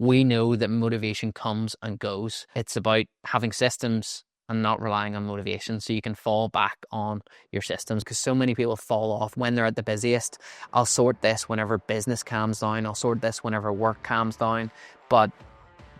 we know that motivation comes and goes. It's about having systems and not relying on motivation, so you can fall back on your systems, because so many people fall off when they're at the busiest. I'll sort this whenever business calms down. I'll sort this whenever work calms down. But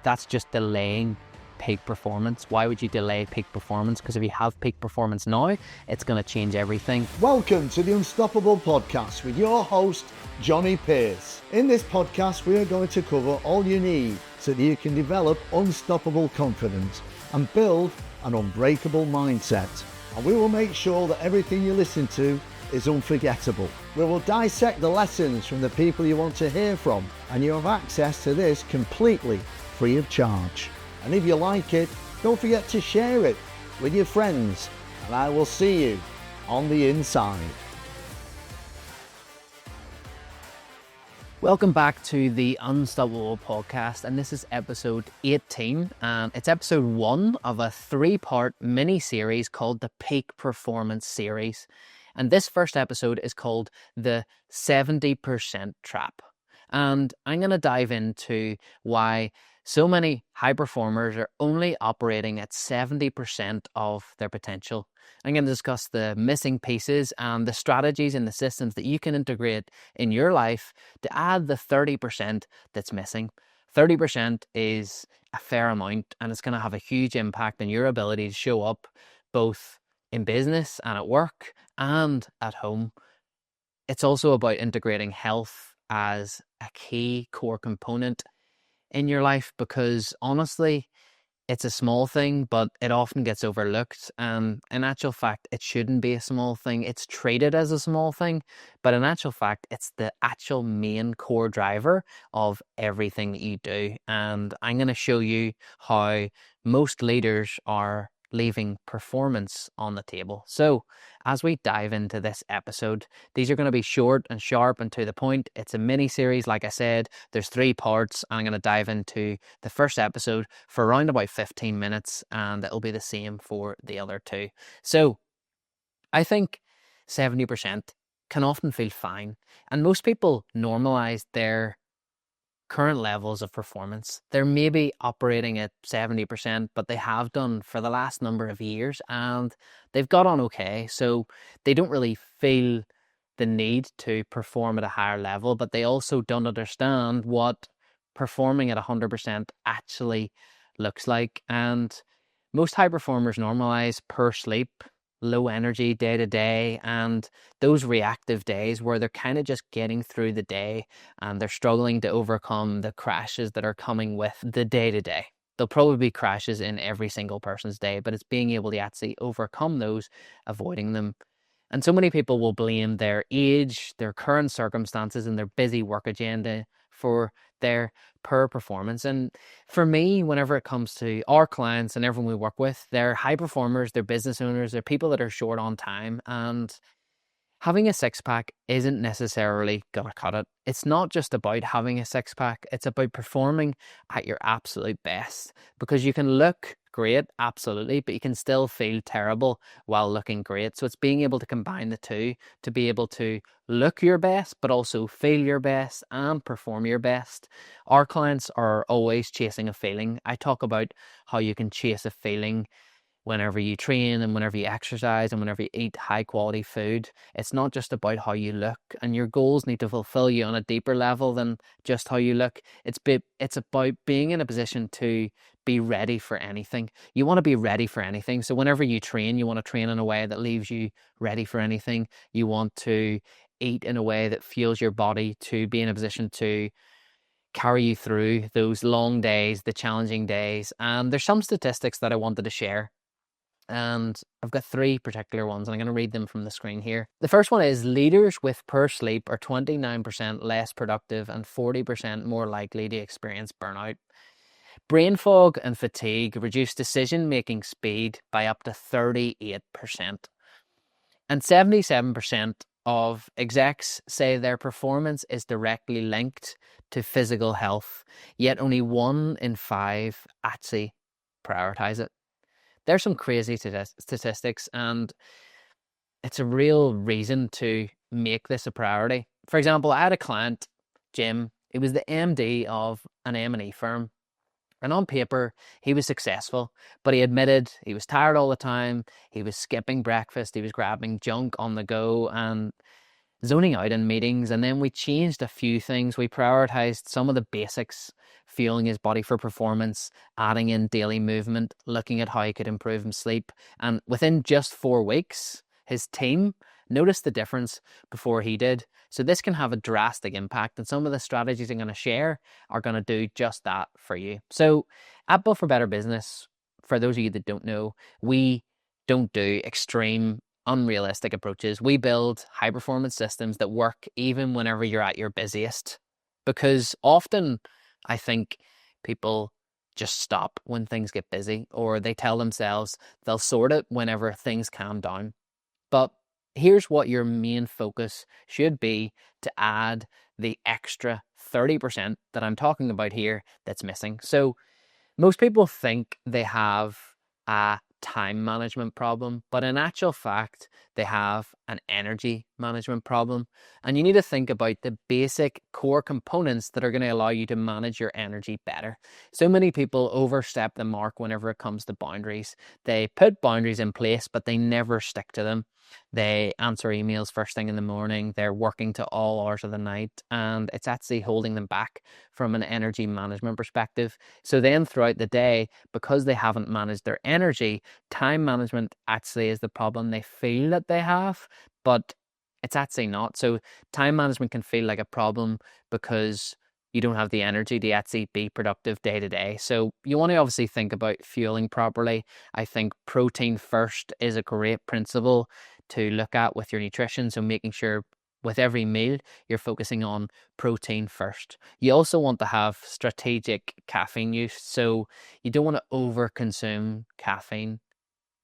that's just delaying peak performance. Why would you delay peak performance? Because if you have peak performance now, it's going to change everything. Welcome to the Unstoppable Podcast with your host, Johnny Pierce. In this podcast, we are going to cover all you need so that you can develop unstoppable confidence and build an unbreakable mindset. And we will make sure that everything you listen to is unforgettable. We will dissect the lessons from the people you want to hear from, and you have access to this completely free of charge. And if you like it, don't forget to share it with your friends, and I will see you on the inside. Welcome back to the Unstoppable Podcast, and this is episode 18, and it's episode 1 of a 3-part mini-series called the Peak Performance Series. And this first episode is called the 70% Trap. And I'm going to dive into why so many high performers are only operating at 70% of their potential. I'm going to discuss the missing pieces and the strategies and the systems that you can integrate in your life to add the 30% that's missing. 30% is a fair amount, and it's going to have a huge impact on your ability to show up both in business and at work and at home. It's also about integrating health as a key core component in your life, because honestly, it's a small thing, but it often gets overlooked. And in actual fact, it shouldn't be a small thing. It's treated as a small thing, but in actual fact, it's the actual main core driver of everything that you do. And I'm going to show you how most leaders are leaving performance on the table. So as we dive into this episode, these are going to be short and sharp and to the point. It's a mini series. Like I said, there's 3 parts. I'm going to dive into the first episode for around about 15 minutes, and it'll be the same for the other 2. So I think 70% can often feel fine, and most people normalize their current levels of performance. They're maybe operating at 70%, but they have done for the last number of years, and they've got on okay. So they don't really feel the need to perform at a higher level, but they also don't understand what performing at 100% actually looks like. And most high performers normalize poor sleep, low energy day to day, and those reactive days where they're kind of just getting through the day and they're struggling to overcome the crashes that are coming with the day to day. There'll probably be crashes in every single person's day, but it's being able to actually overcome those, avoiding them. And so many people will blame their age, their current circumstances, and their busy work agenda for their poor performance. And for me, whenever it comes to our clients and everyone we work with, they're high performers, they're business owners, they're people that are short on time. And having a 6-pack isn't necessarily going to cut it. It's not just about having a 6-pack. It's about performing at your absolute best, because you can look great, absolutely, but you can still feel terrible while looking great. So it's being able to combine the two to be able to look your best, but also feel your best and perform your best. Our clients are always chasing a feeling. I talk about how you can chase a feeling whenever you train and whenever you exercise and whenever you eat high quality food. It's not just about how you look, and your goals need to fulfill you on a deeper level than just how you look. It's about being in a position to be ready for anything. You want to be ready for anything. So whenever you train, you want to train in a way that leaves you ready for anything. You want to eat in a way that fuels your body to be in a position to carry you through those long days, the challenging days. And there's some statistics that I wanted to share, and I've got 3 particular ones, and I'm going to read them from the screen here. The first one is leaders with poor sleep are 29% less productive and 40% more likely to experience burnout. Brain fog and fatigue reduce decision-making speed by up to 38%. And 77% of execs say their performance is directly linked to physical health, yet only 1 in 5 actually prioritize it. There's some crazy statistics, and it's a real reason to make this a priority. For example, I had a client, Jim. He was the MD of an M&E firm. And on paper, he was successful, but he admitted he was tired all the time. He was skipping breakfast. He was grabbing junk on the go and zoning out in meetings. And then we changed a few things. We prioritized some of the basics, fueling his body for performance, adding in daily movement, looking at how he could improve his sleep. And within just 4 weeks, his team noticed the difference before he did. So this can have a drastic impact, and some of the strategies I'm going to share are going to do just that for you. So at Built for Better Business, for those of you that don't know, we don't do extreme, unrealistic approaches. We build high performance systems that work even whenever you're at your busiest, because often I think people just stop when things get busy, or they tell themselves they'll sort it whenever things calm down. But here's what your main focus should be to add the extra 30% that I'm talking about here that's missing. So most people think they have a time management problem, but in actual fact, they have an energy management problem. And you need to think about the basic core components that are going to allow you to manage your energy better. So many people overstep the mark whenever it comes to boundaries. They put boundaries in place, but they never stick to them. They answer emails first thing in the morning. They're working to all hours of the night, and it's actually holding them back from an energy management perspective. So then throughout the day, because they haven't managed their energy, time management actually is the problem they feel that they have, but it's actually not. So time management can feel like a problem because you don't have the energy to actually be productive day to day. So you want to obviously think about fueling properly. I think protein first is a great principle to look at with your nutrition. So making sure with every meal, you're focusing on protein first. You also want to have strategic caffeine use. So you don't want to over consume caffeine.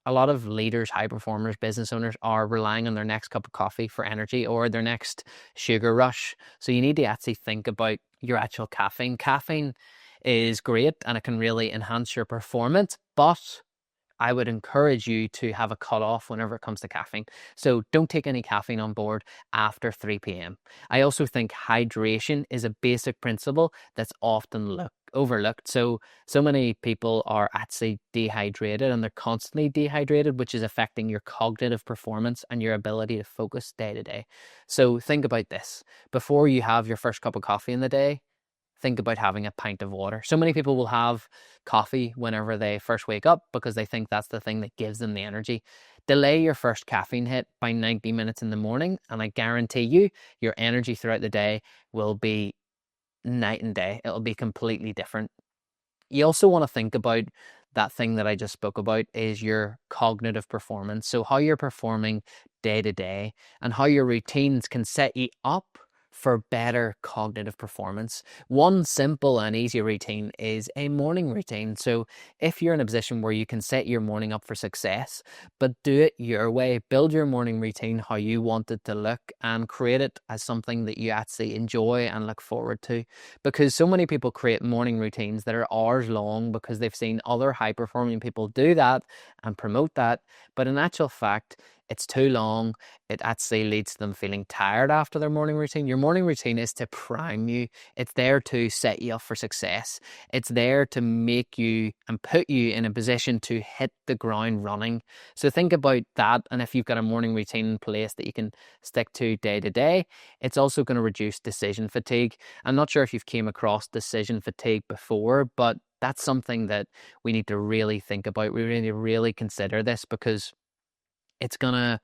A lot of leaders, high performers, business owners are relying on their next cup of coffee for energy or their next sugar rush. So you need to actually think about your actual caffeine. Caffeine is great and it can really enhance your performance, but I would encourage you to have a cutoff whenever it comes to caffeine. So don't take any caffeine on board after 3 p.m. I also think hydration is a basic principle that's often overlooked. So many people are actually dehydrated and they're constantly dehydrated, which is affecting your cognitive performance and your ability to focus day to day. So think about this. Before you have your first cup of coffee in the day, think about having a pint of water. So many people will have coffee whenever they first wake up because they think that's the thing that gives them the energy. Delay your first caffeine hit by 90 minutes in the morning, and I guarantee you, your energy throughout the day will be night and day. It'll be completely different. You also want to think about that thing that I just spoke about is your cognitive performance. So how you're performing day to day and how your routines can set you up for better cognitive performance. One simple and easy routine is a morning routine. So if you're in a position where you can set your morning up for success, but do it your way, build your morning routine how you want it to look and create it as something that you actually enjoy and look forward to. Because so many people create morning routines that are hours long because they've seen other high performing people do that and promote that. But in actual fact, it's too long. It actually leads to them feeling tired after their morning routine. Your morning routine is to prime you. It's there to set you up for success. It's there to make you and put you in a position to hit the ground running. So think about that. And if you've got a morning routine in place that you can stick to day, it's also going to reduce decision fatigue. I'm not sure if you've came across decision fatigue before, but that's something that we need to really think about. We need to really consider this because it's going to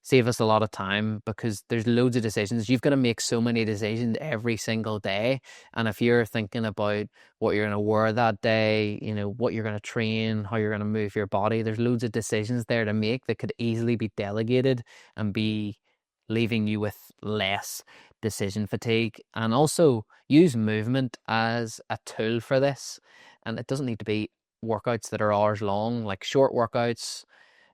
save us a lot of time because there's loads of decisions. You've got to make so many decisions every single day. And if you're thinking about what you're going to wear that day, what you're going to train, how you're going to move your body, there's loads of decisions there to make that could easily be delegated and be leaving you with less decision fatigue. And also use movement as a tool for this. And it doesn't need to be workouts that are hours long, like short workouts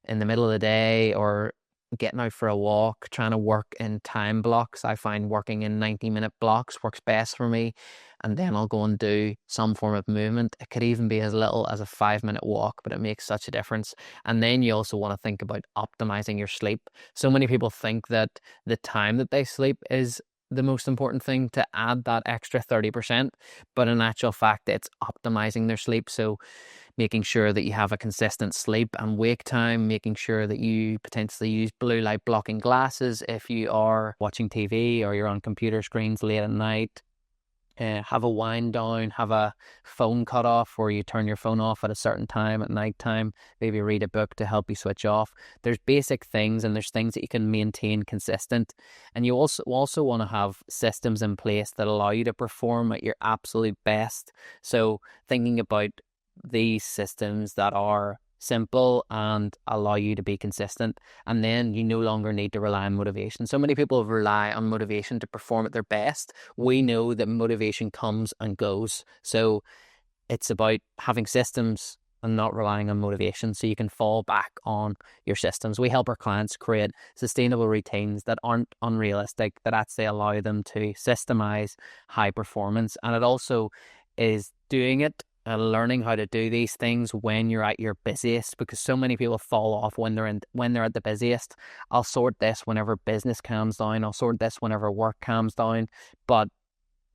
in the middle of the day or getting out for a walk, trying to work in time blocks. I find working in 90-minute blocks works best for me. And then I'll go and do some form of movement. It could even be as little as a 5-minute walk, but it makes such a difference. And then you also want to think about optimizing your sleep. So many people think that the time that they sleep is the most important thing to add that extra 30%, but in actual fact, it's optimizing their sleep. So making sure that you have a consistent sleep and wake time, making sure that you potentially use blue light blocking glasses if you are watching TV or you're on computer screens late at night. Have a wind down, have a phone cut off where you turn your phone off at a certain time at night time, maybe read a book to help you switch off. There's basic things and there's things that you can maintain consistent. And you also want to have systems in place that allow you to perform at your absolute best. So thinking about these systems that are simple and allow you to be consistent, and then you no longer need to rely on motivation. So many people rely on motivation to perform at their best. We know that motivation comes and goes, so it's about having systems and not relying on motivation, so you can fall back on your systems. We help our clients create sustainable routines that aren't unrealistic, that actually allow them to systemize high performance. And it also is doing it and learning how to do these things when you're at your busiest, because so many people fall off when they're at the busiest. I'll sort this whenever business calms down. I'll sort this whenever work calms down. But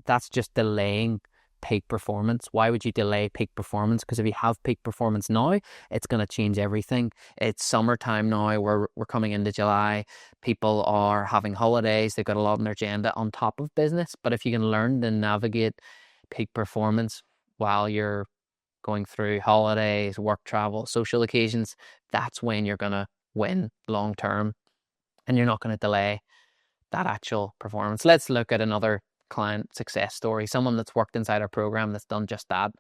that's just delaying peak performance. Why would you delay peak performance? Because if you have peak performance now, it's going to change everything. It's summertime now. We're coming into July. People are having holidays. They've got a lot on their agenda on top of business. But if you can learn to navigate peak performance while you're going through holidays, work travel, social occasions, that's when you're going to win long term and you're not going to delay that actual performance. Let's look at another client success story, someone that's worked inside our program that's done just that.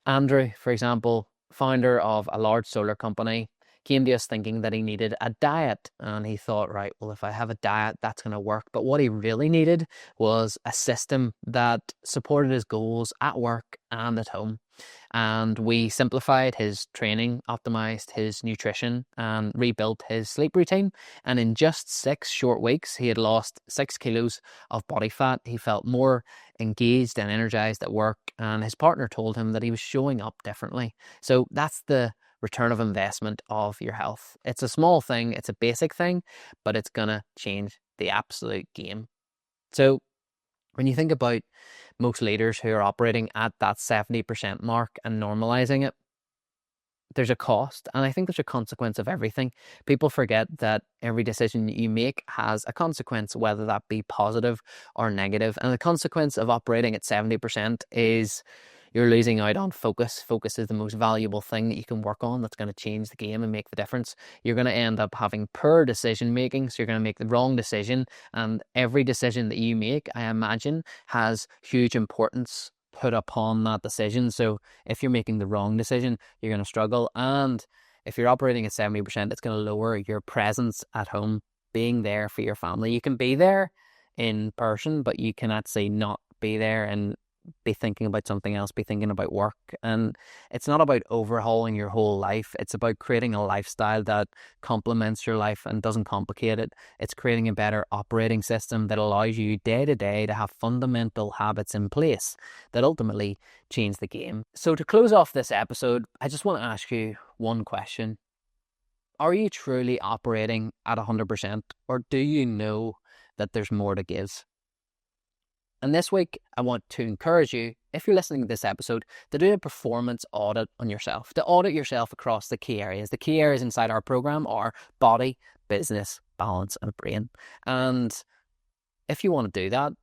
Andrew, for example, founder of a large solar company, came to us thinking that he needed a diet. And he thought, right, well, if I have a diet, that's going to work. But what he really needed was a system that supported his goals at work and at home. And we simplified his training, optimized his nutrition, and rebuilt his sleep routine. And in just 6 short weeks, he had lost 6 kilos of body fat. He felt more engaged and energized at work. And his partner told him that he was showing up differently. So that's the return of investment of your health. It's a small thing, it's a basic thing, but it's going to change the absolute game. So when you think about most leaders who are operating at that 70% mark and normalizing it, there's a cost, and I think there's a consequence of everything. People forget that every decision you make has a consequence, whether that be positive or negative. And the consequence of operating at 70% is you're losing out on focus. Focus is the most valuable thing that you can work on that's going to change the game and make the difference. You're going to end up having poor decision making, so you're going to make the wrong decision. And every decision that you make, I imagine, has huge importance put upon that decision. So if you're making the wrong decision, you're going to struggle. And if you're operating at 70%, it's going to lower your presence at home, being there for your family. You can be there in person, but you can actually not be there and be thinking about something else, be thinking about work. And it's not about overhauling your whole life. It's about creating a lifestyle that complements your life and doesn't complicate it. It's creating a better operating system that allows you day to day to have fundamental habits in place that ultimately change the game. So to close off this episode, I just want to ask you one question. Are you truly operating at 100%, or do you know that there's more to give? And this week, I want to encourage you, if you're listening to this episode, to do a performance audit on yourself, to audit yourself across the key areas. The key areas inside our program are body, business, balance, and brain. And if you want to do that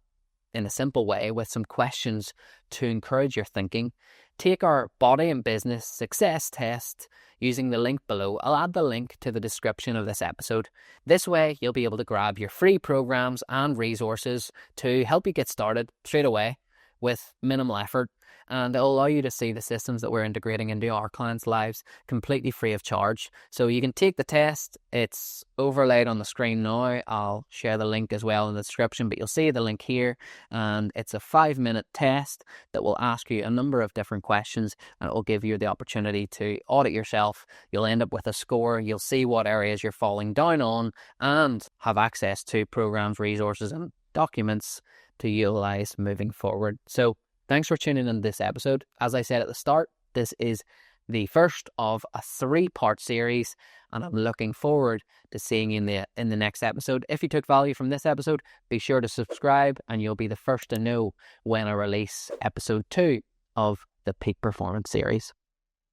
in a simple way with some questions to encourage your thinking, take our body and business success test using the link below. I'll add the link to the description of this episode. This way, you'll be able to grab your free programs and resources to help you get started straight away with minimal effort. And it'll allow you to see the systems that we're integrating into our clients' lives completely free of charge. So you can take the test. It's overlaid on the screen now. I'll share the link as well in the description, but you'll see the link here. And it's a 5-minute test that will ask you a number of different questions, and it will give you the opportunity to audit yourself. You'll end up with a score. You'll see what areas you're falling down on and have access to programs, resources, and documents to utilize moving forward. So thanks for tuning in this episode. As I said at the start, this is the first of a 3-part series, and I'm looking forward to seeing you in the next episode. If you took value from this episode, be sure to subscribe and you'll be the first to know when I release episode 2 of the Peak Performance series.